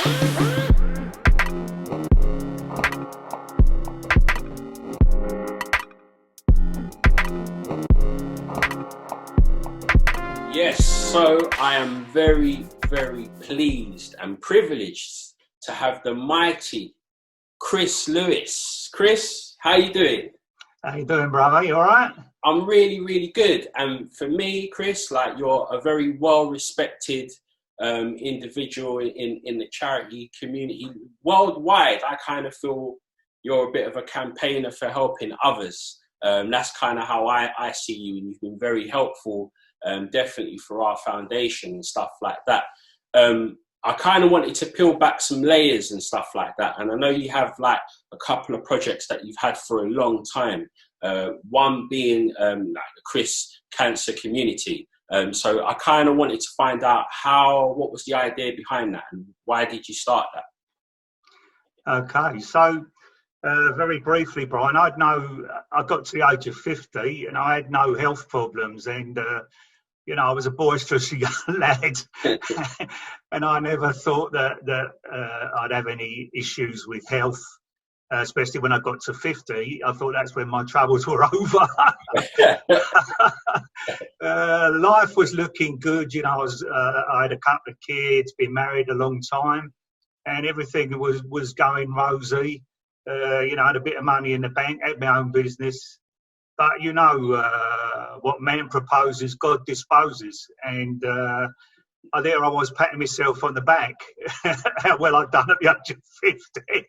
Yes, so I am very, very pleased and privileged to have the mighty Chris Lewis. Chris, how you doing? How you doing, brother? You all right? I'm really, really good. And for me, Chris, like, you're a very well-respected individual in the charity community worldwide. I kind of feel you're a bit of a campaigner for helping others. That's kind of how I see you, and you've been very helpful. Definitely for our foundation and stuff like that. I kind of wanted to peel back some layers and stuff like that. And I know you have like a couple of projects that you've had for a long time. One being like the Chris Cancer community. So I kind of wanted to find out what was the idea behind that and why did you start that? Okay, so very briefly, Brian, I got to the age of 50 and I had no health problems, and you know, I was a boisterous young lad, and I never thought that I'd have any issues with health, especially when I got to 50. I thought that's when my troubles were over. Life was looking good, you know. I had a couple of kids, been married a long time, and everything was going rosy. You know, I had a bit of money in the bank, had my own business. But you know, what man proposes, God disposes. And there I was patting myself on the back, how well I'd done at the age of 50.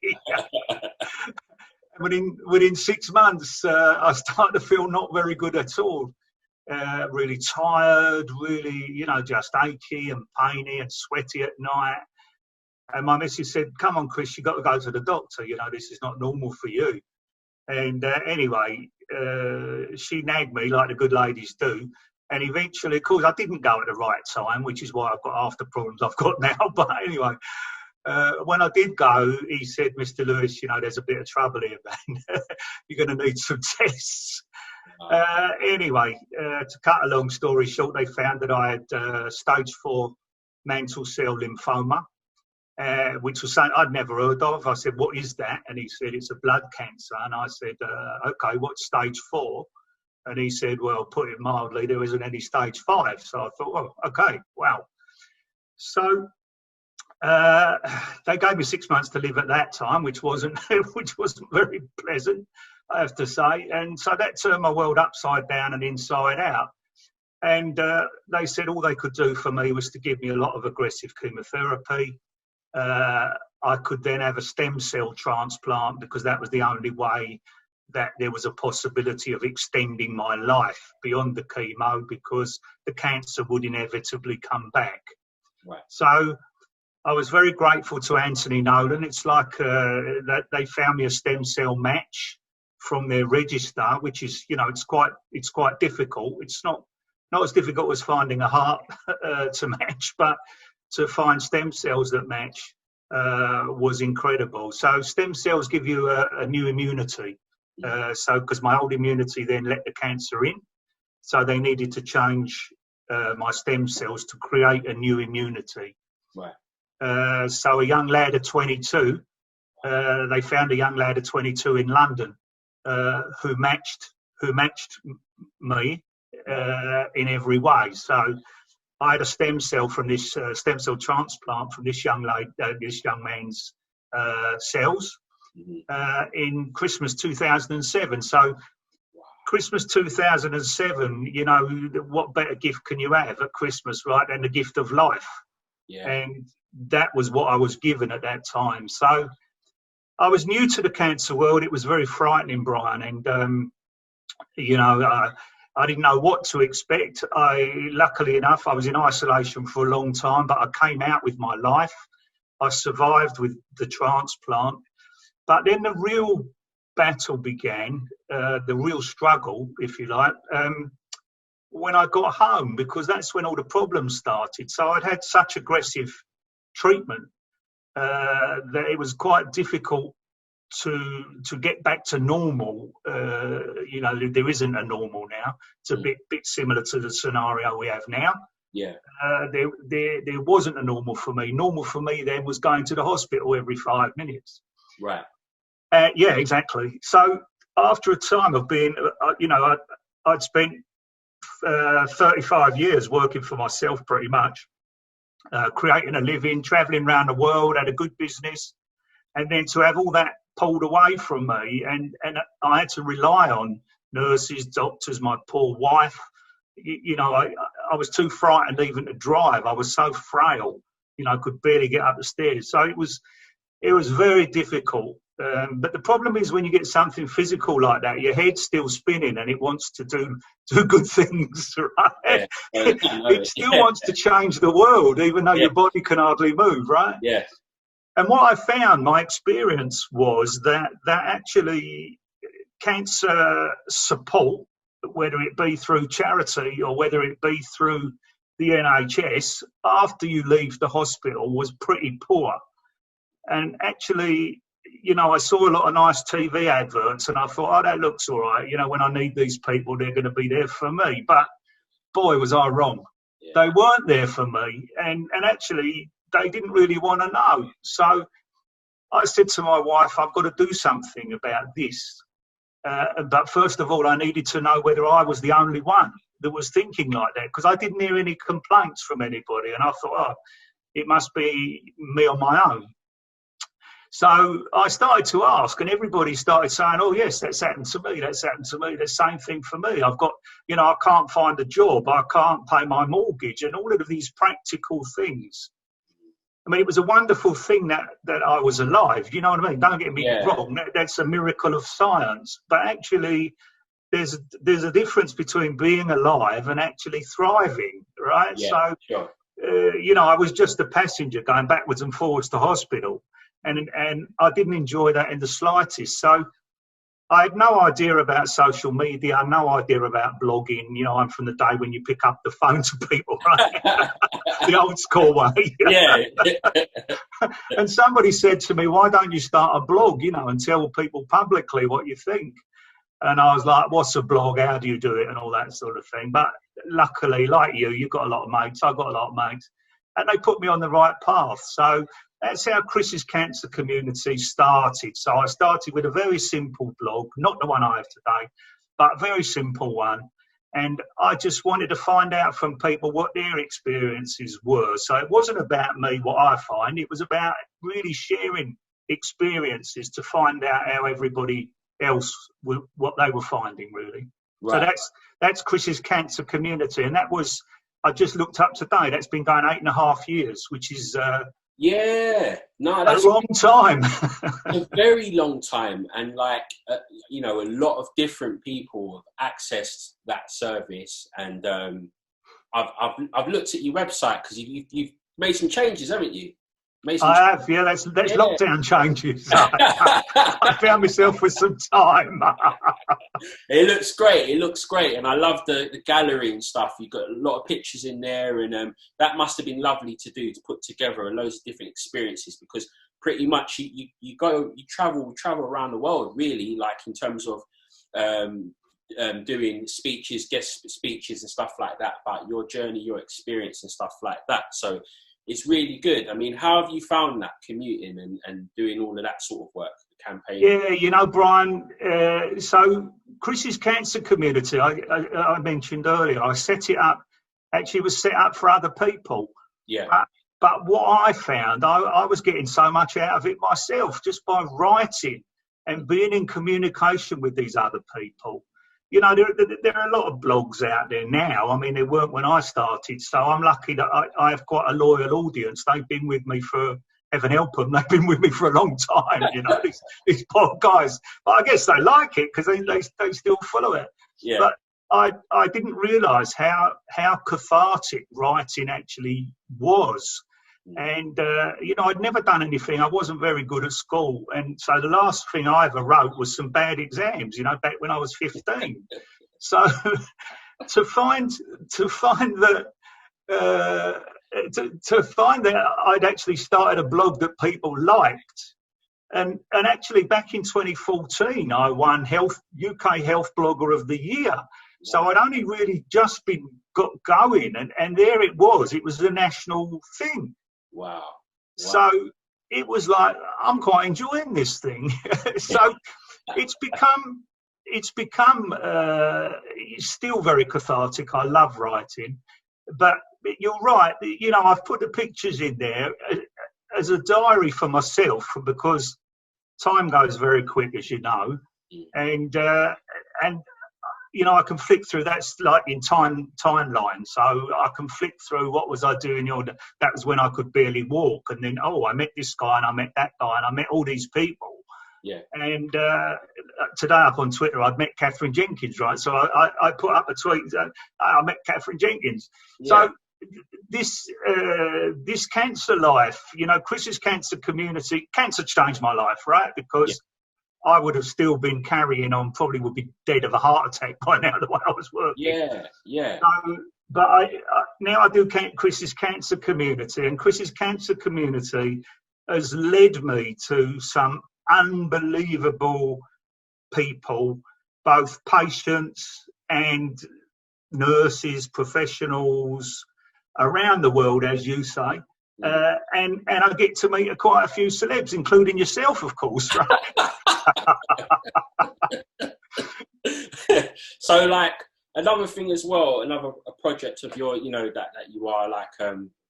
Within 6 months, I started to feel not very good at all. Really tired, really, you know, just achy and painy and sweaty at night. And my missus said, "Come on, Chris, you've got to go to the doctor. You know, this is not normal for you." And anyway, she nagged me like the good ladies do. And eventually, of course, I didn't go at the right time, which is why I've got half the problems I've got now. But anyway, when I did go, he said, "Mr. Lewis, you know, there's a bit of trouble here, man. You're going to need some tests." Anyway, to cut a long story short, they found that I had stage 4 mantle cell lymphoma. Which was something I'd never heard of. I said, "What is that?" And he said, "It's a blood cancer." And I said, "Okay, what's stage 4? And he said, "Well, put it mildly, there isn't any stage 5. So I thought, well, okay, wow. So they gave me 6 months to live at that time, which wasn't very pleasant, I have to say. And so that turned my world upside down and inside out. And they said all they could do for me was to give me a lot of aggressive chemotherapy. I could then have a stem cell transplant because that was the only way that there was a possibility of extending my life beyond the chemo, because the cancer would inevitably come back. Right. So I was very grateful to Anthony Nolan. It's like that they found me a stem cell match from their register, which is, you know, it's quite difficult. It's not as difficult as finding a heart to match, but to find stem cells that match was incredible. So stem cells give you a new immunity. So because my old immunity then let the cancer in, so they needed to change my stem cells to create a new immunity. Right. So a young lad at 22, they found a young lad at 22 in London who matched me in every way. So I had a stem cell from this stem cell transplant from this young man's cells in Christmas 2007. So Christmas 2007, you know, what better gift can you have at Christmas, right, than the gift of life? Yeah. And that was what I was given at that time. So I was new to the cancer world. It was very frightening, Brian, and you know, I didn't know what to expect. Luckily enough, I was in isolation for a long time, but I came out with my life. I survived with the transplant. But then the real battle began, the real struggle, if you like, when I got home, because that's when all the problems started. So I'd had such aggressive treatment that it was quite difficult to get back to normal. You know, there isn't a normal now. It's a bit similar to the scenario we have now. Yeah. There wasn't a normal for me. Normal for me then was going to the hospital every 5 minutes. Right. Yeah, exactly. So after a time of being, I'd spent 35 years working for myself pretty much, creating a living, traveling around the world, had a good business. And then to have all that pulled away from me, and I had to rely on nurses, doctors, my poor wife. I was too frightened even to drive. I was so frail, I could barely get up the stairs. So it was very difficult. But the problem is when you get something physical like that, your head's still spinning and it wants to do good things, right? Yeah. It still wants to change the world, even though your body can hardly move, right? Yeah. And what I found, my experience was that actually cancer support, whether it be through charity or whether it be through the NHS, after you leave the hospital was pretty poor. And actually, I saw a lot of nice TV adverts and I thought, oh, that looks all right. When I need these people, they're going to be there for me. But boy, was I wrong. Yeah. They weren't there for me. And actually, they didn't really want to know. So I said to my wife, I've got to do something about this. But first of all, I needed to know whether I was the only one that was thinking like that, because I didn't hear any complaints from anybody. And I thought, oh, it must be me on my own. So I started to ask, and everybody started saying, oh, yes, that's happened to me. That's happened to me. The same thing for me. I've got, I can't find a job. I can't pay my mortgage and all of these practical things. I mean, it was a wonderful thing that I was alive. You know what I mean? Don't get me wrong. That's a miracle of science. But actually, there's a difference between being alive and actually thriving, right? Yeah, so, sure. I was just a passenger going backwards and forwards to hospital. And I didn't enjoy that in the slightest. So I had no idea about social media, no idea about blogging. I'm from the day when you pick up the phone to people, right? The old school way. Yeah. And somebody said to me, why don't you start a blog, and tell people publicly what you think? And I was like, what's a blog? How do you do it? And all that sort of thing. But luckily, like you've got a lot of mates. I've got a lot of mates. And they put me on the right path. So that's how Chris's Cancer Community started. So I started with a very simple blog, not the one I have today, but a very simple one. And I just wanted to find out from people what their experiences were. So it wasn't about me, what I find. It was about really sharing experiences to find out how everybody else, what they were finding, really. Right. So that's Chris's Cancer Community. And that was, I just looked up today, that's been going 8.5 years, which is... that's a long time. A very long time, and a lot of different people have accessed that service. And I've looked at your website because you've made some changes, haven't you? I have, yeah. That's lockdown changes. I found myself with some time. It looks great, and I love the gallery and stuff. You've got a lot of pictures in there, and that must have been lovely to do, to put together loads of different experiences, because pretty much you travel around the world, really, like in terms of doing speeches, guest speeches and stuff like that about your journey, your experience and stuff like that. So it's really good. I mean, how have you found that, commuting and doing all of that sort of work, the campaign? Yeah, Brian, so Chris's Cancer Community, I mentioned earlier, I set it up, actually it was set up for other people. Yeah. But what I found, I was getting so much out of it myself, just by writing and being in communication with these other people. There are a lot of blogs out there now. I mean, there weren't when I started. So I'm lucky that I have quite a loyal audience. They've been with me for, heaven help them, they've been with me for a long time, these poor guys. But I guess they like it because they still follow it. Yeah. But I didn't realise how cathartic writing actually was. And, I'd never done anything. I wasn't very good at school. And so the last thing I ever wrote was some bad exams, back when I was 15. So to find that I'd actually started a blog that people liked. And actually back in 2014, I won UK Health Blogger of the Year. So I'd only really just been got going, and there it was. It was a national thing. Wow. So it was like, I'm quite enjoying this thing. So it's become it's still very cathartic. I love writing, but you're right. You know, I've put the pictures in there as a diary for myself, because time goes very quick, as you know, and you know, I can flick through. That's like in timeline. So I can flick through what was I doing. That was when I could barely walk, and then I met this guy, and I met that guy, and I met all these people. Yeah. And today up on Twitter, I'd met Catherine Jenkins, right? So I put up a tweet. I met Catherine Jenkins. Yeah. So this cancer life, you know, Chris's cancer community, cancer changed my life, right? Because I would have still been carrying on, probably would be dead of a heart attack by now, the way I was working. Yeah. So, but now I do Chris's cancer community, and Chris's cancer community has led me to some unbelievable people, both patients and nurses, professionals around the world, as you say. And I get to meet quite a few celebs, including yourself, of course, right? So, like, another thing as well, a project of your, you know, that you are like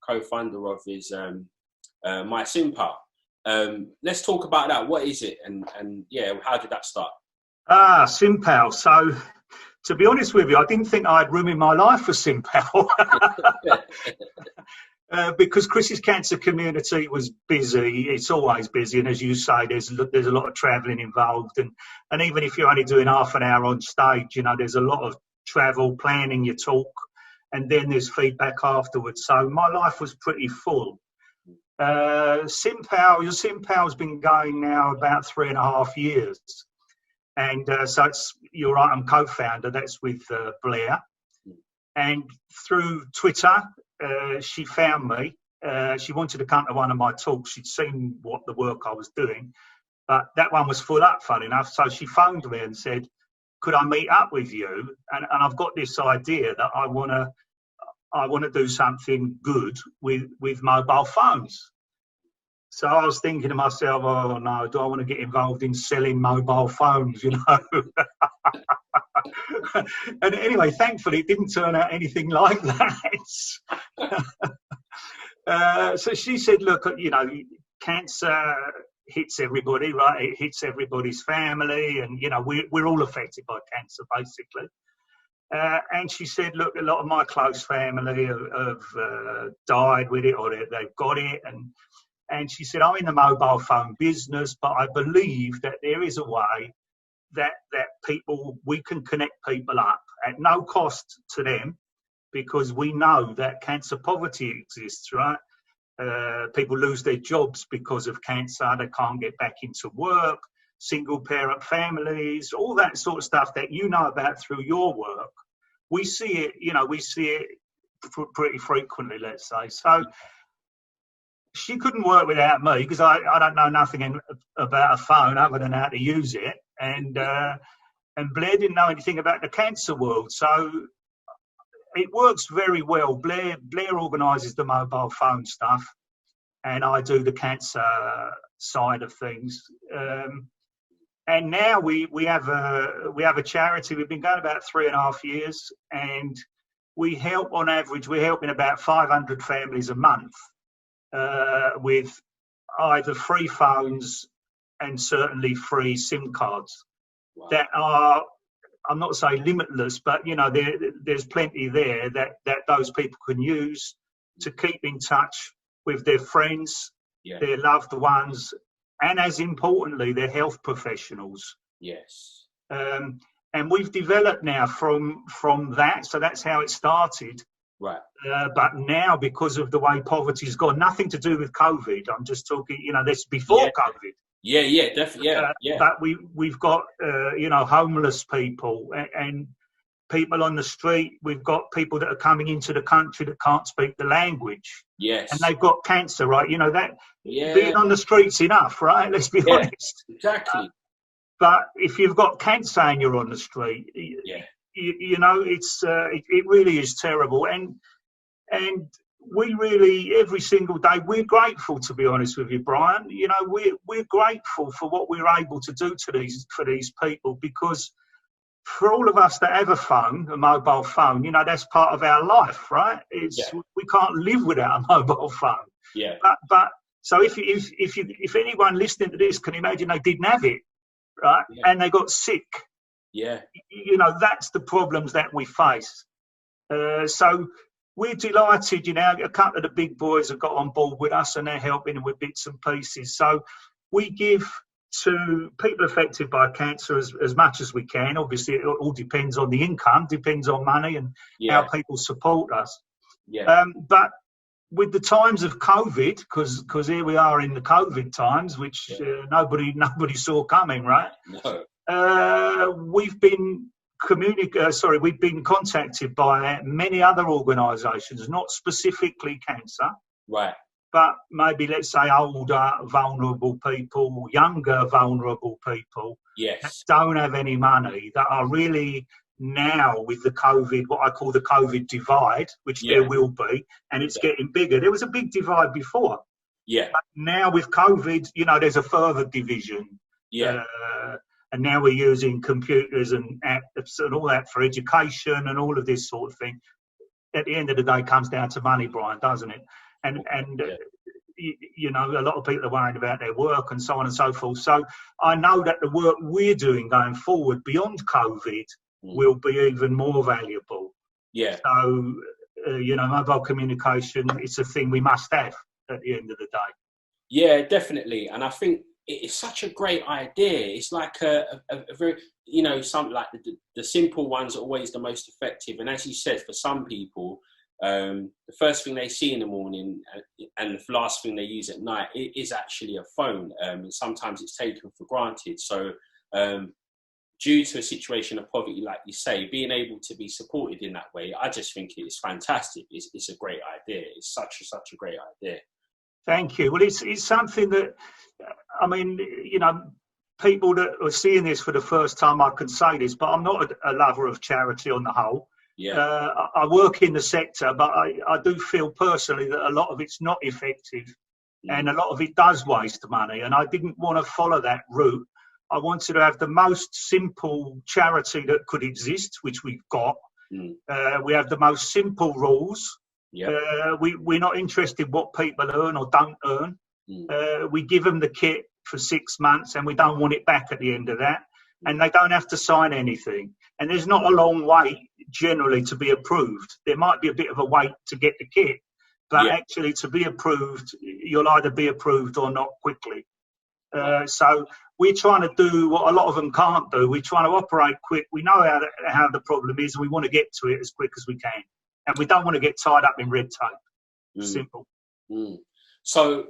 co-founder of is My Simpow. Let's talk about that. What is it, and how did that start? Simpow. So, to be honest with you, I didn't think I had room in my life for Simpow. Because Chris's cancer community was busy. It's always busy, and as you say, there's a lot of travelling involved, and even if you're only doing half an hour on stage, you know, there's a lot of travel, planning your talk, and then there's feedback afterwards. So my life was pretty full. Simpow's been going now about 3.5 years, and so you're right, I'm co-founder. That's with Blair, and through Twitter. She found me. She wanted to come to one of my talks. She'd seen what the work I was doing, but that one was full up, funny enough. So she phoned me and said, could I meet up with you? And I've got this idea that I want to do something good with mobile phones. So I was thinking to myself, oh no, do I want to get involved in selling mobile phones, you know? And anyway, thankfully, it didn't turn out anything like that. So she said, look, you know, cancer hits everybody, right? It hits everybody's family, and, you know, we're all affected by cancer, basically. And she said, look, a lot of my close family have died with it, or they've got it. And she said, I'm in the mobile phone business, but I believe that there is a way that we can connect people up at no cost to them, because we know that cancer poverty exists, right? People lose their jobs because of cancer. They can't get back into work, single parent families, all that sort of stuff that you know about through your work. We see it pretty frequently, let's say. So she couldn't work without me, because I don't know nothing about a phone other than how to use it. And Blair didn't know anything about the cancer world. So it works very well. Blair organises the mobile phone stuff, and I do the cancer side of things. And now we have a charity. We've been going about 3.5 years, and we help, on average, we're helping about 500 families a month with either free phones and certainly free SIM cards. Wow. That are, I'm not saying limitless, but, you know, there's plenty there that those people can use to keep in touch with their friends, their loved ones, and as importantly, their health professionals. Yes. And we've developed now from that. So that's how it started. Right. But now, because of the way poverty's gone, nothing to do with COVID. I'm just talking, you know, this before COVID. Yeah, definitely. Yeah. But we've got, you know, homeless people and people on the street. We've got people that are coming into the country that can't speak the language. Yes. And they've got cancer, right? You know, that being on the street's enough, right? Let's be honest. Exactly. But if you've got cancer and you're on the street, you know, it really is terrible, and we really, every single day, we're grateful, to be honest with you, Brian. You know, we're grateful for what we're able to do for these people, because for all of us that have a mobile phone, you know, that's part of our life, right? We can't live without a mobile phone. Yeah. But so if anyone listening to this can imagine they didn't have it, right, and they got sick, you know, that's the problems that we face. So we're delighted, you know, a couple of the big boys have got on board with us and they're helping with bits and pieces. So we give to people affected by cancer as much as we can. Obviously, it all depends on the income, depends on money and how people support us. But with the times of COVID, because here we are in the COVID times, which nobody saw coming, right? No. We've been we've been contacted by many other organisations, not specifically cancer, right, but maybe, let's say, older vulnerable people, younger vulnerable people that don't have any money, that are really now with the COVID, what I call the COVID divide, which there will be, and it's getting bigger. There was a big divide before. But now with COVID, you know, there's a further division. And now we're using computers and apps and all that for education and all of this sort of thing. At the end of the day, it comes down to money, Brian, doesn't it? And you know, a lot of people are worried about their work and so on and so forth. So I know that the work we're doing going forward beyond COVID will be even more valuable. So, you know, mobile communication, it's a thing we must have at the end of the day. Yeah, definitely. And I think it's such a great idea. It's like a very, you know, something like the simple ones are always the most effective. And as you said, for some people, the first thing they see in the morning and the last thing they use at night is actually a phone. And sometimes it's taken for granted. So due to a situation of poverty, like you say, being able to be supported in that way, I just think it's fantastic. It's a great idea. It's such a great idea. Thank you. Well, it's something that, I mean, you know, people that are seeing this for the first time, I can say this, but I'm not a lover of charity on the whole. I work in the sector, but I do feel personally that a lot of it's not effective and a lot of it does waste money. And I didn't want to follow that route. I wanted to have the most simple charity that could exist, which we've got. We have the most simple rules. We're not interested what people earn or don't earn. We give them the kit for 6 months and we don't want it back at the end of that. And they don't have to sign anything. And there's not a long wait generally to be approved. There might be a bit of a wait to get the kit, but actually to be approved, you'll either be approved or not quickly. So we're trying to do what a lot of them can't do. We're trying to operate quick. We know how the problem is and we want to get to it as quick as we can. And we don't want to get tied up in red tape. Simple. So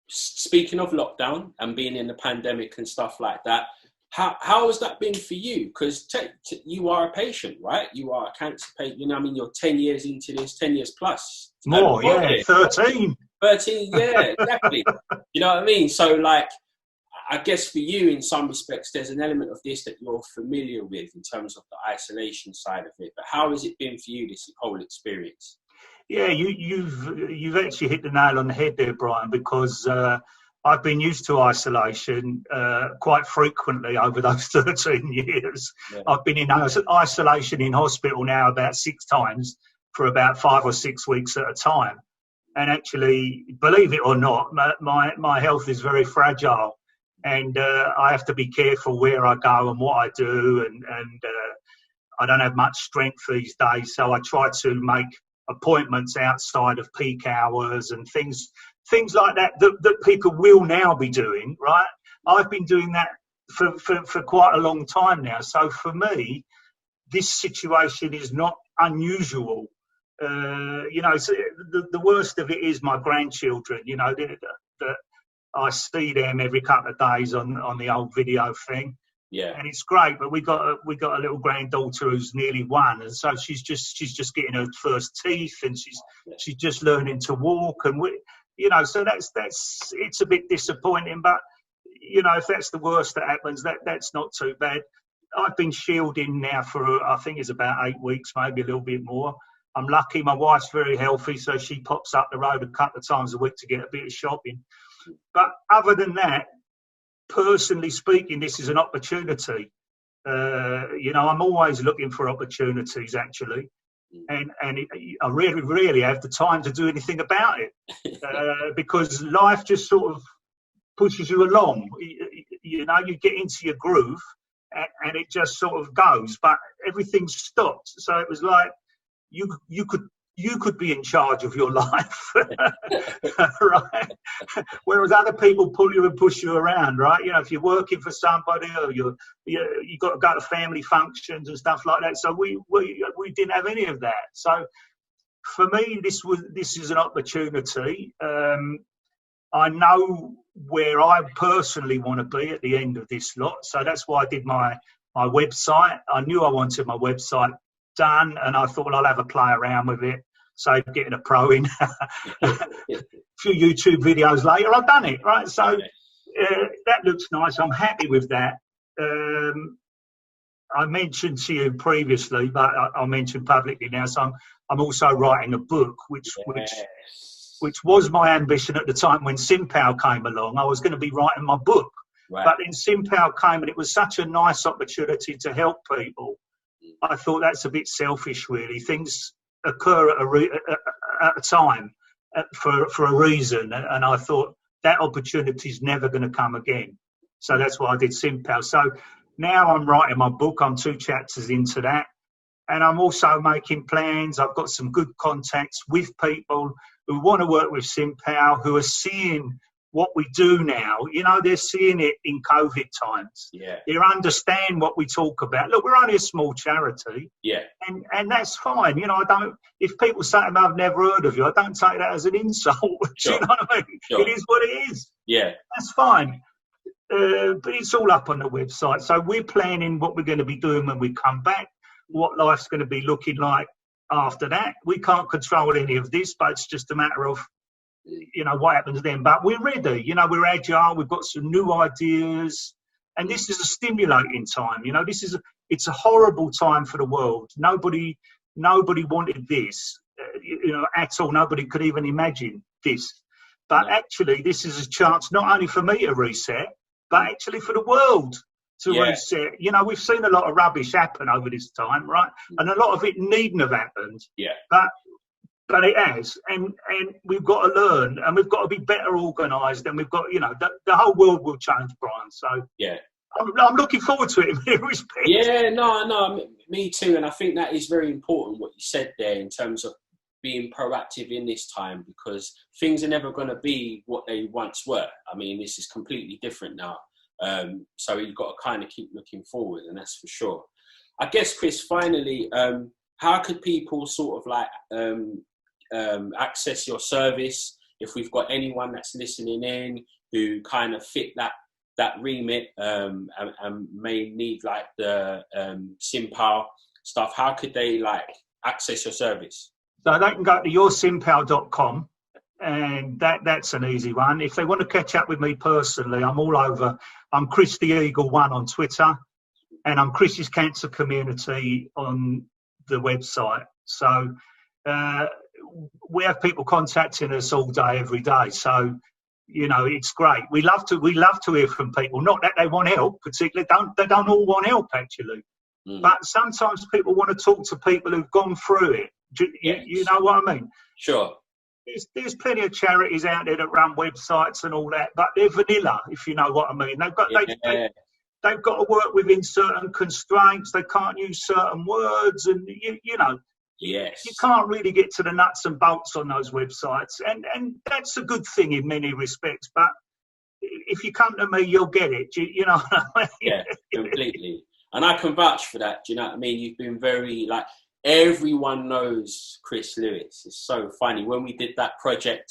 speaking of lockdown and being in the pandemic and stuff like that, how has that been for you? Because you are a patient, right? You are a cancer patient. You know, I mean, you're 10 years into this, 10 years plus. More, 13. 13, yeah, exactly. You know what I mean? So, like, I guess for you, in some respects, there's an element of this that you're familiar with in terms of the isolation side of it. But how has it been for you, this whole experience? Yeah, you've actually hit the nail on the head there, Brian, because I've been used to isolation quite frequently over those 13 years. I've been in isolation in hospital now about 6 times for about 5 or 6 weeks at a time. And actually, believe it or not, my health is very fragile. And I have to be careful where I go and what I do. And I don't have much strength these days. So I try to make appointments outside of peak hours and things like that people will now be doing, right? I've been doing that for quite a long time now. So for me, this situation is not unusual. You know, so the worst of it is my grandchildren, you know, that I see them every couple of days on the old video thing. And it's great, but we got a little granddaughter who's nearly 1, and so she's just getting her first teeth, and she's just learning to walk, and you know, so it's a bit disappointing, but you know, if that's the worst that happens, that's not too bad. I've been shielding now for, I think it's about 8 weeks, maybe a little bit more. I'm lucky my wife's very healthy, so she pops up the road a couple of times a week to get a bit of shopping. But other than that, personally speaking, this is an opportunity. I'm always looking for opportunities, actually. And I really have the time to do anything about it because life just sort of pushes you along. You get into your groove and it just sort of goes, but everything stopped. So it was like you could be in charge of your life, right? Whereas other people pull you and push you around, right? If you're working for somebody or you got to go to family functions and stuff like that. So we didn't have any of that. So for me, this is an opportunity. I know where I personally want to be at the end of this lot. So that's why I did my website. I knew I wanted my website done, and I thought, well, I'll have a play around with it. So getting a pro in, a few YouTube videos later, I've done it, right? So that looks nice. I'm happy with that. I mentioned to you previously, but I'll mention publicly now. So I'm also writing a book, which was my ambition at the time when SimPal came along. I was going to be writing my book, but then SimPal came, and it was such a nice opportunity to help people. I thought that's a bit selfish, really. Things occur at a time for a reason, and I thought that opportunity is never going to come again. So that's why I did SimPal. So now I'm writing my book. I'm 2 chapters into that, and I'm also making plans. I've got some good contacts with people who want to work with SimPal, who are seeing what we do now. They're seeing it in COVID times. Yeah. They understand what we talk about. Look, we're only a small charity. Yeah. And that's fine. If people say to me, I've never heard of you, I don't take that as an insult. Sure. Do you know what I mean? Sure. It is what it is. Yeah. That's fine. But it's all up on the website. So we're planning what we're going to be doing when we come back, what life's going to be looking like after that. We can't control any of this, but it's just a matter of what happens then. But we're ready. We're agile. We've got some new ideas, and this is a stimulating time. It's a horrible time for the world. Nobody wanted this, at all. Nobody could even imagine this. But actually, this is a chance not only for me to reset, but actually for the world to reset. We've seen a lot of rubbish happen over this time, right? And a lot of it needn't have happened. Yeah. But it has, and we've got to learn, and we've got to be better organised, and we've got, the whole world will change, Brian. So yeah, I'm looking forward to it in many respects. Yeah, no, me too. And I think that is very important what you said there in terms of being proactive in this time, because things are never going to be what they once were. I mean, this is completely different now. So you've got to kind of keep looking forward, and that's for sure. I guess, Chris, finally, how could people sort of like access your service if we've got anyone that's listening in who kind of fit that remit and may need like the SimPal stuff? How could they like access your service? So they can go to yoursimpal.com, and that's an easy one. If they want to catch up with me personally, I'm all over. I'm Chris the Eagle 1 on Twitter, and I'm Chris's Cancer Community on the website. So we have people contacting us all day, every day. So, it's great. We love to hear from people. Not that they want help, particularly. They don't all want help, actually. But sometimes people want to talk to people who've gone through it. You know what I mean? Sure. There's plenty of charities out there that run websites and all that, but they're vanilla, if you know what I mean. They've got to work within certain constraints. They can't use certain words, and Yes. You can't really get to the nuts and bolts on those websites, and that's a good thing in many respects. But if you come to me, you'll get it. You know what I mean? Yeah, completely. And I can vouch for that. Do you know what I mean? You've been very, like, everyone knows Chris Lewis. It's so funny. When we did that project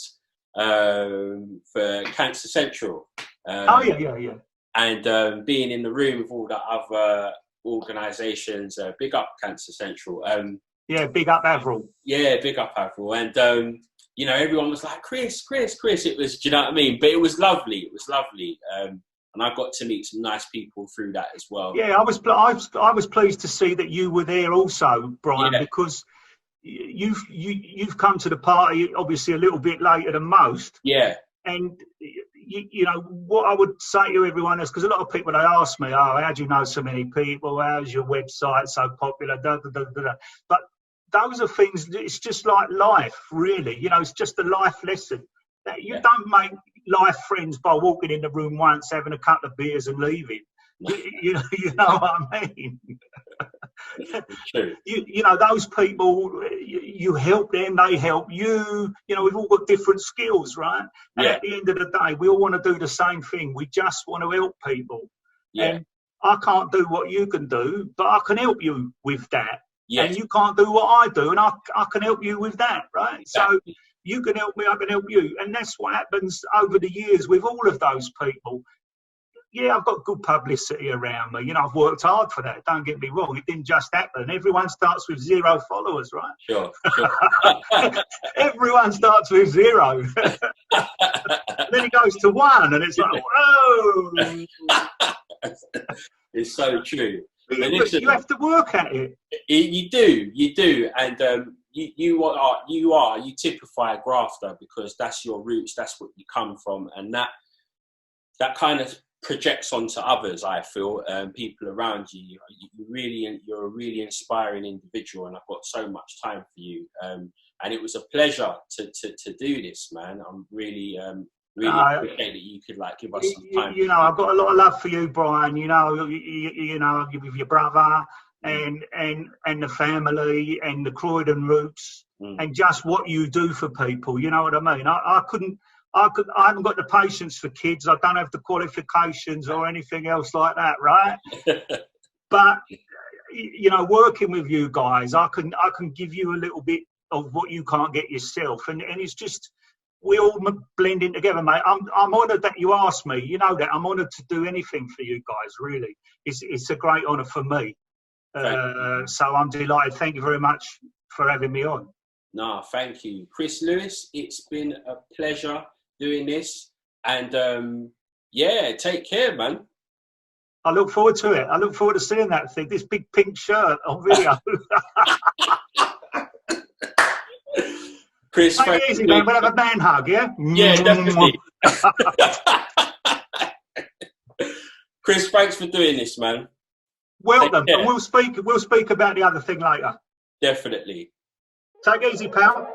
for Cancer Central. Yeah. And being in the room with all the other organisations, big up Cancer Central. Big up Avril. Yeah, big up Avril. And, everyone was like, Chris. It was, do you know what I mean? But it was lovely. And and I got to meet some nice people through that as well. Yeah, I was pleased to see that you were there also, Brian, because you've come to the party obviously a little bit later than most. Yeah. And you know what I would say to everyone is, because a lot of people, they ask me, "Oh, how do you know so many people? How's your website so popular?" Da, da, da, da, da. But those are things. It's just like life, really. You know, it's just a life lesson. That you don't make life friends by walking in the room once, having a couple of beers, and leaving. You know what I mean? True. You know, those people, you help them, they help you. You know, we've all got different skills, right? And at the end of the day, we all want to do the same thing. We just want to help people. And I can't do what you can do, but I can help you with that. And you can't do what I do, and I can help you with that, right? So you can help me, I can help you. And that's what happens over the years with all of those people. Yeah, I've got good publicity around me. You know, I've worked hard for that. Don't get me wrong. It didn't just happen. Everyone starts with 0 followers, right? Sure. Everyone starts with 0. Then it goes to 1, and it's like, whoa. It's so true. You have to work at it. You do. And you typify a grafter, because that's your roots, that's what you come from, and that kind of projects onto others. I feel people around you. You're a really inspiring individual, and I've got so much time for you. And it was a pleasure to do this, man. I'm really appreciate that you could give us some time. You know, I've got a lot of love for you, Brian. You know, with your brother and the family and the Croydon roots and just what you do for people. You know what I mean? I haven't got the patience for kids. I don't have the qualifications or anything else like that, right? But you know, working with you guys, I can give you a little bit of what you can't get yourself, and it's just, we all blend in together, mate. I'm honoured that you asked me. You know that I'm honoured to do anything for you guys. Really, it's a great honour for me. So I'm delighted. Thank you very much for having me on. No, thank you, Chris Lewis. It's been a pleasure doing this, and take care, man. I look forward to it. I look forward to seeing that thing, this big pink shirt on video. Chris, take it easy, man. We'll have a man hug, yeah? Yeah, definitely. Chris, thanks for doing this, man. Well done. And we'll speak about the other thing later. Definitely. Take it easy, pal.